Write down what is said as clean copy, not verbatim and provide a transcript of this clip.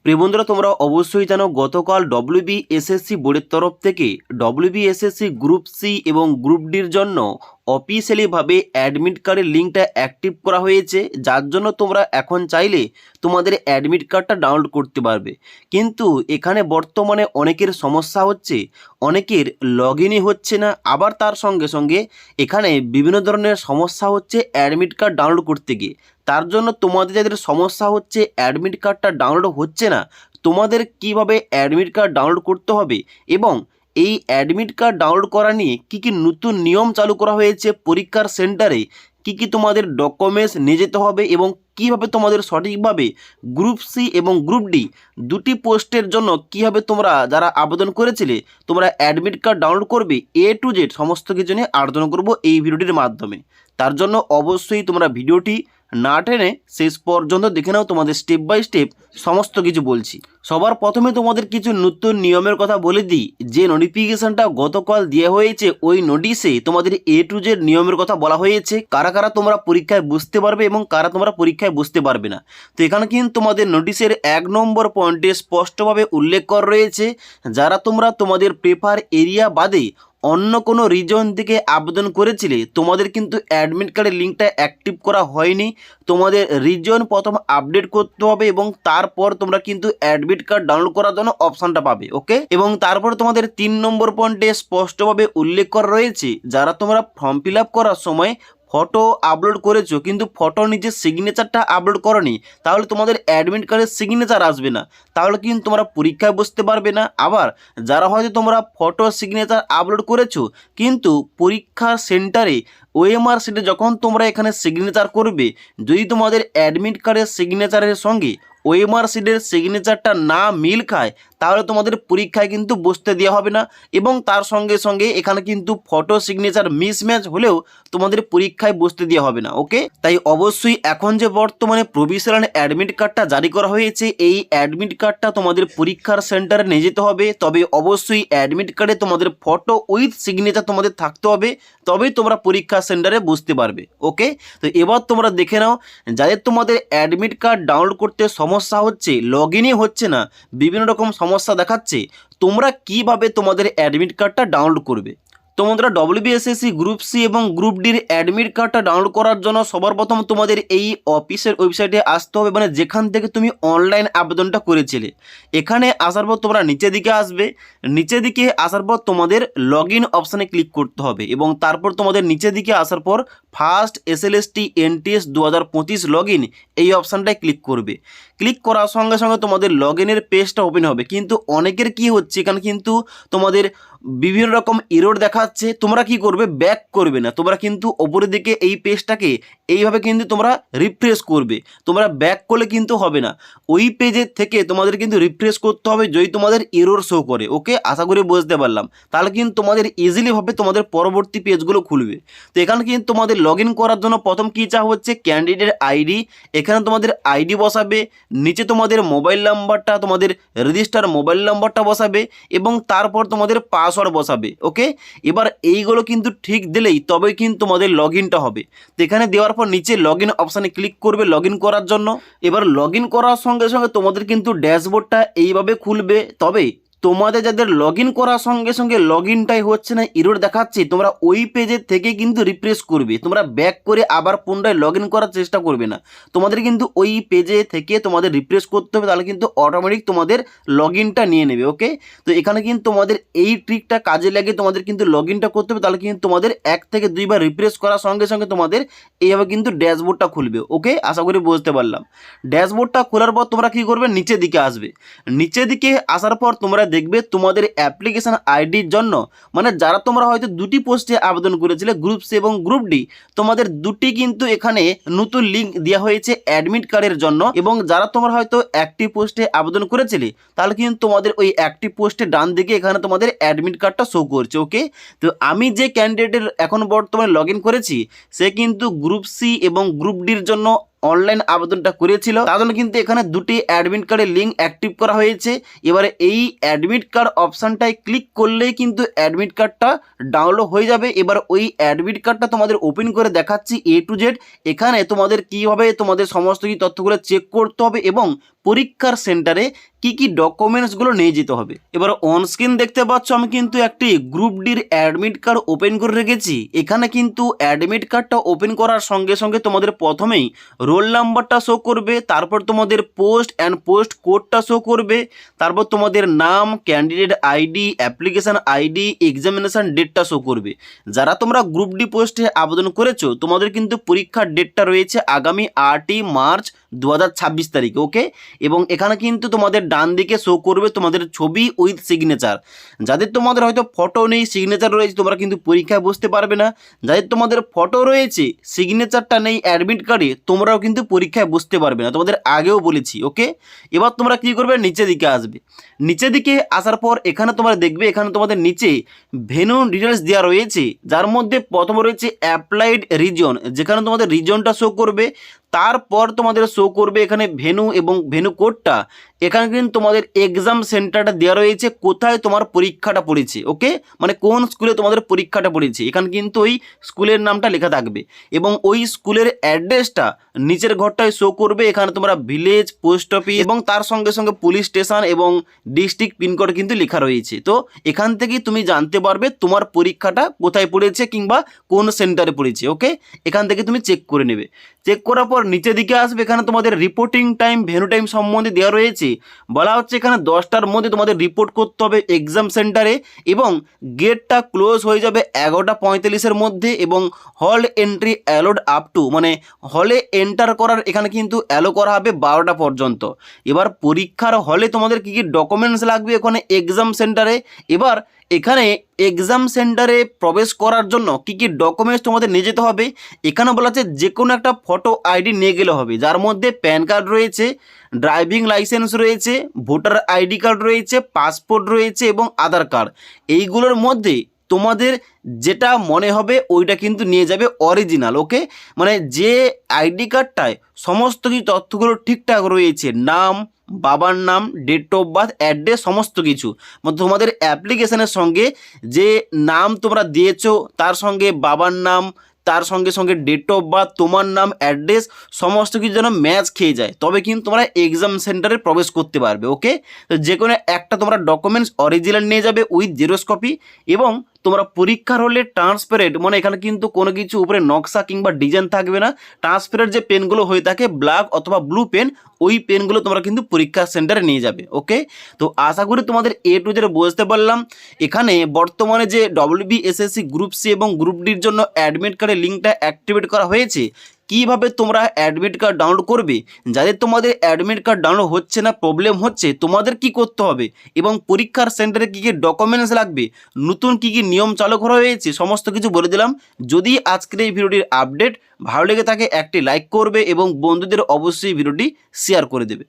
প্রিয় বন্ধুরা, তোমরা অবশ্যই জানো গতকাল ডব্লিউবিএসএসসি বোর্ডের তরফ থেকে ডব্লিউবিএসএসসি গ্রুপ সি এবং গ্রুপ ডির জন্য অফিসিয়ালিভাবে অ্যাডমিট কার্ডের লিঙ্কটা অ্যাক্টিভ করা হয়েছে, যার জন্য তোমরা এখন চাইলে তোমাদের অ্যাডমিট কার্ডটা ডাউনলোড করতে পারবে। কিন্তু এখানে বর্তমানে অনেকের সমস্যা হচ্ছে, অনেকের লগ ইনই হচ্ছে না, আবার তার সঙ্গে সঙ্গে এখানে বিভিন্ন ধরনের সমস্যা হচ্ছে অ্যাডমিট কার্ড ডাউনলোড করতে গিয়ে। তার জন্য তোমাদের যাদের সমস্যা হচ্ছে অ্যাডমিট কার্ডটা ডাউনলোড হচ্ছে না, তোমাদের কিভাবে অ্যাডমিট কার্ড ডাউনলোড করতে হবে এবং এই অ্যাডমিট কার্ড ডাউনলোড করা নিয়ে কী নতুন নিয়ম চালু করা হয়েছে, পরীক্ষার সেন্টারে কী তোমাদের ডকুমেন্টস নিয়ে যেতে হবে এবং কীভাবে তোমাদের সঠিকভাবে গ্রুপ সি এবং গ্রুপ ডি দুটি পোস্টের জন্য কীভাবে তোমরা যারা আবেদন করেছিলে তোমরা অ্যাডমিট কার্ড ডাউনলোড করবে, এ টু জেড সমস্ত কিছু নিয়ে আলোচনা করবো এই ভিডিওটির মাধ্যমে। তার জন্য অবশ্যই তোমরা ভিডিওটি না টেনে শেষ পর্যন্ত দেখে নাও, তোমাদের স্টেপ বাই স্টেপ সমস্ত কিছু বলছি। সবার প্রথমে তোমাদের কিছু নতুন নিয়মের কথা বলে দিই। যে নোটিফিকেশনটা গতকাল দেওয়া হয়েছে ওই নোটিশে তোমাদের এ টু জেড নিয়মের কথা বলা হয়েছে, কারা কারা তোমরা পরীক্ষায় বুঝতে পারবে এবং কারা তোমরা পরীক্ষায় বুঝতে পারবে না। তো এখানে কিন্তু তোমাদের নোটিশের 1 নম্বর পয়েন্টে স্পষ্টভাবে উল্লেখ করা রয়েছে, যারা তোমরা তোমাদের প্রেফার এরিয়া বাদে অন্য কোনো রিজন থেকে আবেদন করেছিলে তোমাদের কিন্তু অ্যাডমিট কার্ডের লিঙ্কটা অ্যাক্টিভ করা হয়নি। তোমাদের রিজন প্রথম আপডেট করতে হবে এবং তারপর তোমরা কিন্তু অ্যাডমিট কার্ড ডাউনলোড করার জন্য অপশানটা পাবে। ওকে, এবং তারপর তোমাদের 3 নম্বর পয়েন্টে স্পষ্টভাবে উল্লেখ করা রয়েছে, যারা তোমরা ফর্ম ফিল আপ করার সময় ফটো আপলোড করেছো কিন্তু ফটো নিজের সিগনেচারটা আপলোড করনি, তাহলে তোমাদের অ্যাডমিট কার্ডের সিগনেচার আসবে না, তাহলে কিন্তু তোমরা পরীক্ষায় বসতে পারবে না। আবার যারা হয়তো তোমরা ফটো সিগনেচার আপলোড করেছো কিন্তু পরীক্ষা সেন্টারে ওএমআর সিটে যখন তোমরা এখানে সিগনেচার করবে, যদি তোমাদের অ্যাডমিট কার্ডের সিগনেচারের সঙ্গে ওএমআর সিটের সিগনেচারটা না মিল খায়, তাহলে তোমাদের পরীক্ষায় কিন্তু বসতে দেওয়া হবে না এবং তার সঙ্গে সঙ্গে এখানে কিন্তু ফটো সিগনেচার মিসম্যাচ হলেও তোমাদের পরীক্ষায় বসতে দেওয়া হবে না। ওকে, তাই অবশ্যই এখন যে বর্তমানে প্রভিশনাল অ্যাডমিট কার্ডটা জারি করা হয়েছে, এই অ্যাডমিট কার্ডটা তোমাদের পরীক্ষার সেন্টারে নিয়ে যেতে হবে। তবে অবশ্যই অ্যাডমিট কার্ডে তোমাদের ফটো উইথ সিগনেচার তোমাদের থাকতে হবে, তবেই তোমরা পরীক্ষা সেন্টারে বসতে পারবে। ওকে, তো এবার তোমরা দেখে নাও, যাদের তোমাদের অ্যাডমিট কার্ড ডাউনলোড করতে সমস্যা হচ্ছে, লগ ইনই হচ্ছে না, বিভিন্ন রকম সমস্যা দেখাচ্ছে, তোমরা কিভাবে তোমাদের অ্যাডমিট কার্ডটা ডাউনলোড করবে। তো বন্ধুরা, ডব্লিউবিএসএসসি গ্রুপ সি এবং গ্রুপ ডির অ্যাডমিট কার্ডটা ডাউনলোড করার জন্য সবার প্রথম তোমাদের এই অফিসের ওয়েবসাইটে আসতে হবে, মানে যেখান থেকে তুমি অনলাইন আবেদনটা করেছিলে। এখানে আসার পর তোমরা নিচের দিকে আসবে, নিচের দিকে আসার পর তোমাদের লগ ইন অপশানে ক্লিক করতে হবে এবং তারপর তোমাদের নিচের দিকে আসার পর first SLST NTS 2025 log in এই অপশানটায় ক্লিক করবে। ক্লিক করার সঙ্গে সঙ্গে তোমাদের লগ ইনের পেজটা ওপেন হবে, কিন্তু অনেকের কি হচ্ছে এখানে কিন্তু তোমাদের বিভিন্ন রকম এরর দেখাচ্ছে। তোমরা কি করবে, ব্যাক করবে না, তোমরা কিন্তু ওপরের দিকে এই পেজটাকে এইভাবে কিন্তু তোমরা রিফ্রেশ করবে। তোমরা ব্যাক করলে কিন্তু হবে না, ওই পেজের থেকে তোমাদের কিন্তু রিফ্রেশ করতে হবে যদি তোমাদের এরর শো করে। ওকে, আশা করি বুঝতে পারলাম, তাহলে কিন্তু তোমাদের ইজিলিভাবে তোমাদের পরবর্তী পেজগুলো খুলবে। তো এখানে কিন্তু তোমাদের লগ ইন করার জন্য প্রথম কী চা হচ্ছে ক্যান্ডিডেট আইডি, এখানে তোমাদের আইডি বসাবে, নিচে তোমাদের মোবাইল নাম্বারটা, তোমাদের রেজিস্টার মোবাইল নাম্বারটা বসাবে এবং তারপর তোমাদের পাসওয়ার্ড বসাবে। ওকে, এবার এইগুলো কিন্তু ঠিক দিলেই তবেই কিন্তু তোমাদের লগ ইনটা হবে। তো এখানে দেওয়ার পর নিচে লগ ইন অপশানে ক্লিক করবে লগ ইন করার জন্য। এবার লগ ইন করার সঙ্গে সঙ্গে তোমাদের কিন্তু ড্যাশবোর্ডটা এইভাবে খুলবে। তবে তোমাদের যাদের লগ ইন করার সঙ্গে সঙ্গে লগ ইনটাই হচ্ছে না, এরর দেখাচ্ছে, তোমরা ওই পেজের থেকে কিন্তু রিফ্রেশ করবে, তোমরা ব্যাক করে আবার পুনরায় লগ ইন করার চেষ্টা করবে না, তোমাদের কিন্তু ওই পেজে থেকে তোমাদের রিফ্রেশ করতে হবে, তাহলে কিন্তু অটোমেটিক তোমাদের লগ ইনটা নিয়ে নেবে। ওকে, তো এখানে কিন্তু তোমাদের এই ট্রিকটা কাজে লাগে, তোমাদের কিন্তু লগ ইনটা করতে হবে, তাহলে কিন্তু তোমাদের 1 থেকে 2 বার রিফ্রেশ করার সঙ্গে সঙ্গে তোমাদের এইভাবে কিন্তু ড্যাশবোর্ডটা খুলবে। ওকে, আশা করি বুঝতে পারলাম। ড্যাশবোর্ডটা খোলার পর তোমরা কী করবে, নিচের দিকে আসবে, নিচের দিকে আসার পর তোমরা দেখবে তোমাদের অ্যাপ্লিকেশন আইডির জন্য, মানে যারা তোমরা হয়তো দুটি পোস্টে আবেদন করেছিলে গ্রুপ সি এবং গ্রুপ ডি, তোমাদের দুটি কিন্তু এখানে নতুন লিঙ্ক দেওয়া হয়েছে অ্যাডমিট কার্ডের জন্য। এবং যারা তোমরা হয়তো একটি পোস্টে আবেদন করেছিলে, তাহলে কিন্তু তোমাদের ওই একটি পোস্টে ডান দিকে এখানে তোমাদের অ্যাডমিট কার্ডটা শো করছে। ওকে, তো আমি যে ক্যান্ডিডেটের এখন বর্তমানে লগ ইন করেছি, সে কিন্তু গ্রুপ সি এবং গ্রুপ ডির জন্য অনলাইন আবেদনটা করেছিল, তার জন্য কিন্তু এখানে দুটি অ্যাডমিট কার্ডের লিঙ্ক অ্যাক্টিভ করা হয়েছে। এবারে এই অ্যাডমিট কার্ড অপশানটায় ক্লিক করলেই কিন্তু অ্যাডমিট কার্ডটা ডাউনলোড হয়ে যাবে। এবার ওই অ্যাডমিট কার্ডটা তোমাদের ওপেন করে দেখাচ্ছি এ টু জেড। এখানে তোমাদের কীভাবে তোমাদের সমস্ত কিছু তথ্যগুলো চেক করতে হবে এবং পরীক্ষার সেন্টারে কি কি ডকুমেন্টসগুলো নিয়ে যেতে হবে। এবার অন স্ক্রিন দেখতে পাচ্ছ আমি কিন্তু একটি গ্রুপ ডির অ্যাডমিট কার্ড ওপেন করে রেখেছি। এখানে কিন্তু অ্যাডমিট কার্ডটা ওপেন করার সঙ্গে সঙ্গে তোমাদের প্রথমেই রোল নাম্বারটা শো করবে, তারপর তোমাদের পোস্ট অ্যান্ড পোস্ট কোডটা শো করবে, তারপর তোমাদের নাম, candidate ID, application ID, examination ডেটটা শো করবে। যারা তোমরা গ্রুপ ডি পোস্টে আবেদন করেছো তোমাদের কিন্তু পরীক্ষার ডেটটা রয়েছে আগামী 8ই মার্চ 2026 তারিখে। ওকে, এবং এখানে কিন্তু তোমাদের ডান দিকে শো করবে তোমাদের ছবি উইথ সিগনেচার। যাদের তোমাদের হয়তো ফটো নেই, সিগনেচার রয়েছে, তোমরা কিন্তু পরীক্ষায় বসতে পারবে না। যাদের তোমাদের ফটো রয়েছে, সিগনেচারটা নেই অ্যাডমিট কার্ডে, তোমরাও কিন্তু পরীক্ষায় বসতে পারবে না, তোমাদের আগেও বলেছি। ওকে, এবার তোমরা কী করবে, নিচের দিকে আসবে। নিচের দিকে আসার পর এখানে তোমরা দেখবে এখানে তোমাদের নিচে ভেন্যু ডিটেলস দেওয়া রয়েছে, যার মধ্যে প্রথম রয়েছে অ্যাপ্লাইড রিজন, যেখানে তোমাদের রিজনটা শো করবে। তারপর তোমাদের শো করবে এখানে ভেন্যু এবং ভেন্যু কোডটা। এখানে কিন্তু তোমাদের এক্সাম সেন্টারটা দেওয়া রয়েছে, কোথায় তোমার পরীক্ষাটা পড়েছে। ওকে, মানে কোন স্কুলে তোমাদের পরীক্ষাটা পড়েছে, এখানে কিন্তু ওই স্কুলের নামটা লেখা থাকবে এবং ওই স্কুলের অ্যাড্রেসটা নিচের ঘরটায় শো করবে। এখানে তোমরা ভিলেজ, পোস্ট অফিস এবং তার সঙ্গে সঙ্গে পুলিশ স্টেশন এবং ডিস্ট্রিক্ট পিনকোড কিন্তু লেখা রয়েছে। তো এখান থেকেই তুমি জানতে পারবে তোমার পরীক্ষাটা কোথায় পড়েছে কিংবা কোন সেন্টারে পড়েছে। ওকে, এখান থেকে তুমি চেক করে নেবে। চেক করার পর নিচের দিকে আসবে, এখানে তোমাদের রিপোর্টিং টাইম, ভেন্যু টাইম সম্বন্ধে দেওয়া রয়েছে। বলা হচ্ছে এখানে 10টার মধ্যে তোমাদের রিপোর্ট করতে হবে এক্সাম সেন্টারে এবং গেটটা ক্লোজ হয়ে যাবে 11:45-এর মধ্যে এবং হল এন্ট্রি অ্যালোড আপ টু, মানে হলে এন্টার করার এখানে কিন্তু অ্যালো করা হবে 12টা পর্যন্ত। এবার পরীক্ষার হলে তোমাদের কী কী ডকুমেন্টস লাগবে ওখানে এক্সাম সেন্টারে, এবার এখানে এক্সাম সেন্টারে প্রবেশ করার জন্য কী কী ডকুমেন্টস তোমাদের নিয়ে যেতে হবে। এখানে বলা আছে যে কোনো একটা ফটো আইডি নিয়ে গেলে হবে, যার মধ্যে প্যান কার্ড রয়েছে, ড্রাইভিং লাইসেন্স রয়েছে, ভোটার আইডি কার্ড রয়েছে, পাসপোর্ট রয়েছে এবং আধার কার্ড। এইগুলোর মধ্যে তোমাদের যেটা মনে হবে ওইটা কিন্তু নিয়ে যাবে অরিজিনাল। ওকে, মানে যে আইডি কার্ডটায় সমস্ত কিছু তথ্যগুলো ঠিকঠাক রয়েছে, নাম, বাবার নাম, ডেট অফ বার্থ, অ্যাড্রেস, সমস্ত কিছু, মানে তোমাদের অ্যাপ্লিকেশনের সঙ্গে যে নাম তোমরা দিয়েছো তার সঙ্গে বাবার নাম, তার সঙ্গে সঙ্গে ডেট অফ বার্থ, তোমার নাম, অ্যাড্রেস, সমস্ত কিছু যেন ম্যাচ খেয়ে যায়, তবে কিন্তু তোমরা এক্সাম সেন্টারে প্রবেশ করতে পারবে। ওকে, তো যে কোনো একটা তোমরা ডকুমেন্টস অরিজিনাল নিয়ে যাবে উইথ জেরক্স কপি এবং তোমরা পরীক্ষার হলে ট্রান্সপারেন্ট, মানে এখানে কিন্তু কোনো কিছু উপরে নকশা কিংবা ডিজাইন থাকবে না। ট্রান্সপারেন্ট যে পেনগুলো হয়ে থাকে ব্ল্যাক অথবা ব্লু পেন, ওই পেনগুলো তোমরা কিন্তু পরীক্ষা সেন্টারে নিয়ে যাবে। ওকে, তো আশা করি তোমাদের এ টু জেড বুঝতে পারলাম। এখানে বর্তমানে যে WBSSC গ্রুপ সি এবং গ্রুপ ডির জন্য অ্যাডমিট কার্ডের লিঙ্কটা অ্যাক্টিভেট করা হয়েছে, কীভাবে তোমরা অ্যাডমিট কার্ড ডাউনলোড করবে, যাদের তোমাদের অ্যাডমিট কার্ড ডাউনলোড হচ্ছে না, প্রবলেম হচ্ছে, তোমাদের কি করতে হবে এবং পরীক্ষার সেন্টারে কী কী ডকুমেন্টস লাগবে, নতুন কী কী নিয়ম চালু করা হয়েছে, সমস্ত কিছু বলে দিলাম। যদি আজকের এই ভিডিওটির আপডেট ভালো লেগে থাকে একটি লাইক করবে এবং বন্ধুদের অবশ্যই ভিডিওটি শেয়ার করে দেবে।